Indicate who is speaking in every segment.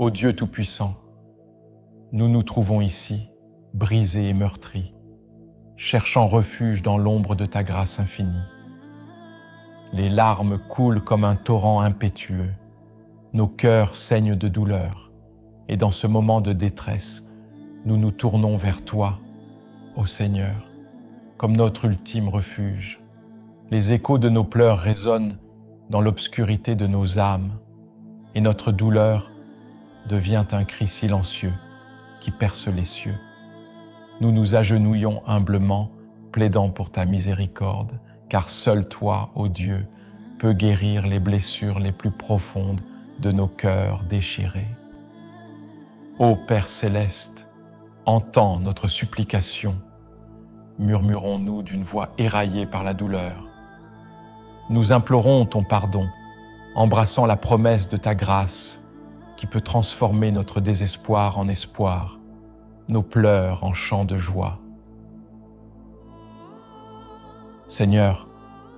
Speaker 1: Ô Dieu Tout-Puissant, nous nous trouvons ici, brisés et meurtris, cherchant refuge dans l'ombre de ta grâce infinie. Les larmes coulent comme un torrent impétueux, nos cœurs saignent de douleur, et dans ce moment de détresse, nous nous tournons vers toi, ô Seigneur, comme notre ultime refuge. Les échos de nos pleurs résonnent dans l'obscurité de nos âmes, et notre douleur devient un cri silencieux qui perce les cieux. Nous nous agenouillons humblement, plaidant pour ta miséricorde, car seul toi, ô Dieu, peux guérir les blessures les plus profondes de nos cœurs déchirés. Ô Père céleste, entends notre supplication, murmurons-nous d'une voix éraillée par la douleur. Nous implorons ton pardon, embrassant la promesse de ta grâce qui peut transformer notre désespoir en espoir, nos pleurs en chants de joie. Seigneur,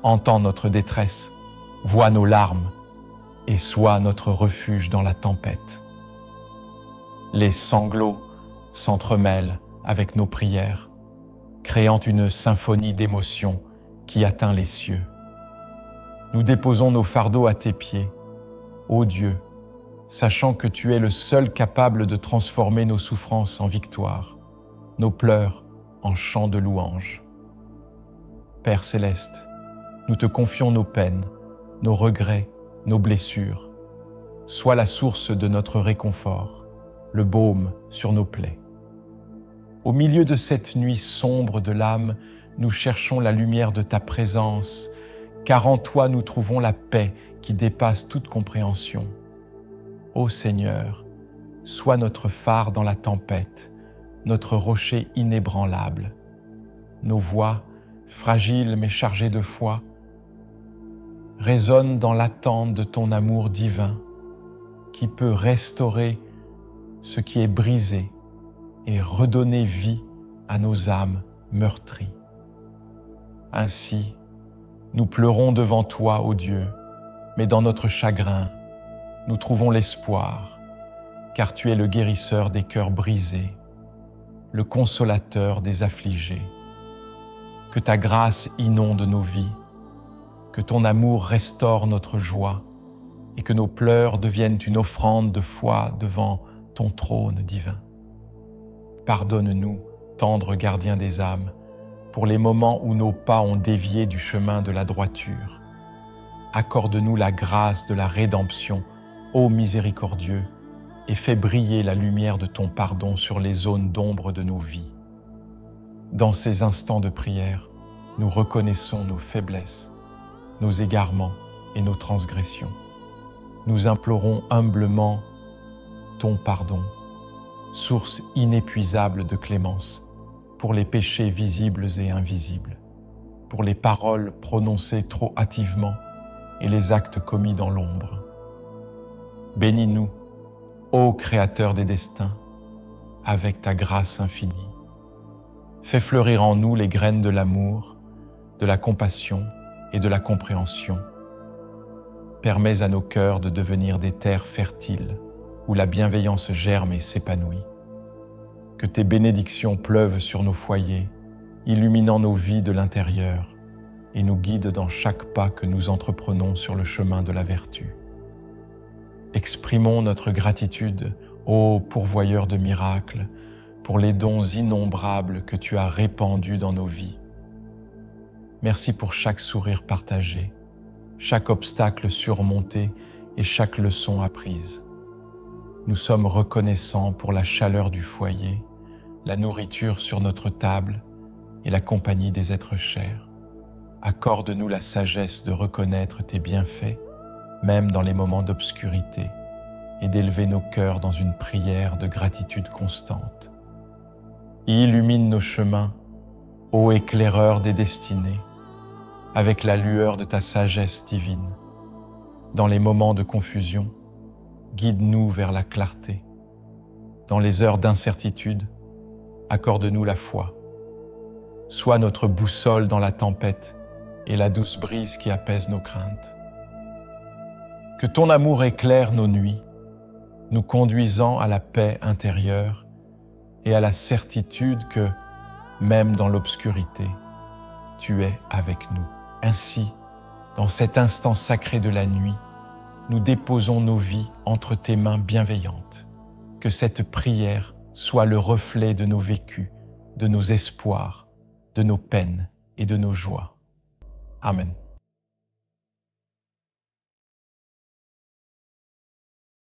Speaker 1: entends notre détresse, vois nos larmes et sois notre refuge dans la tempête. Les sanglots s'entremêlent avec nos prières, créant une symphonie d'émotions qui atteint les cieux. Nous déposons nos fardeaux à tes pieds, ô Dieu, sachant que tu es le seul capable de transformer nos souffrances en victoire, nos pleurs en chants de louange. Père céleste, nous te confions nos peines, nos regrets, nos blessures. Sois la source de notre réconfort, le baume sur nos plaies. Au milieu de cette nuit sombre de l'âme, nous cherchons la lumière de ta présence, car en toi nous trouvons la paix qui dépasse toute compréhension. Ô Seigneur, sois notre phare dans la tempête, notre rocher inébranlable. Nos voix, fragiles mais chargées de foi, résonnent dans l'attente de ton amour divin qui peut restaurer ce qui est brisé et redonner vie à nos âmes meurtries. Ainsi, nous pleurons devant toi, ô Dieu, mais dans notre chagrin, nous trouvons l'espoir, car tu es le guérisseur des cœurs brisés, le consolateur des affligés. Que ta grâce inonde nos vies, que ton amour restaure notre joie et que nos pleurs deviennent une offrande de foi devant ton trône divin. Pardonne-nous, tendre gardien des âmes, pour les moments où nos pas ont dévié du chemin de la droiture. Accorde-nous la grâce de la rédemption, ô miséricordieux, et fais briller la lumière de ton pardon sur les zones d'ombre de nos vies. Dans ces instants de prière, nous reconnaissons nos faiblesses, nos égarements et nos transgressions. Nous implorons humblement ton pardon, source inépuisable de clémence, pour les péchés visibles et invisibles, pour les paroles prononcées trop hâtivement et les actes commis dans l'ombre. Bénis-nous, ô Créateur des destins, avec ta grâce infinie. Fais fleurir en nous les graines de l'amour, de la compassion et de la compréhension. Permets à nos cœurs de devenir des terres fertiles où la bienveillance germe et s'épanouit. Que tes bénédictions pleuvent sur nos foyers, illuminant nos vies de l'intérieur et nous guident dans chaque pas que nous entreprenons sur le chemin de la vertu. Exprimons notre gratitude, ô pourvoyeur de miracles, pour les dons innombrables que tu as répandus dans nos vies. Merci pour chaque sourire partagé, chaque obstacle surmonté et chaque leçon apprise. Nous sommes reconnaissants pour la chaleur du foyer, la nourriture sur notre table et la compagnie des êtres chers. Accorde-nous la sagesse de reconnaître tes bienfaits, même dans les moments d'obscurité, et d'élever nos cœurs dans une prière de gratitude constante. Illumine nos chemins, ô éclaireur des destinées, avec la lueur de ta sagesse divine. Dans les moments de confusion, guide-nous vers la clarté. Dans les heures d'incertitude, accorde-nous la foi. Sois notre boussole dans la tempête et la douce brise qui apaise nos craintes. Que ton amour éclaire nos nuits, nous conduisant à la paix intérieure et à la certitude que, même dans l'obscurité, tu es avec nous. Ainsi, dans cet instant sacré de la nuit, nous déposons nos vies entre tes mains bienveillantes. Que cette prière soit le reflet de nos vécus, de nos espoirs, de nos peines et de nos joies. Amen.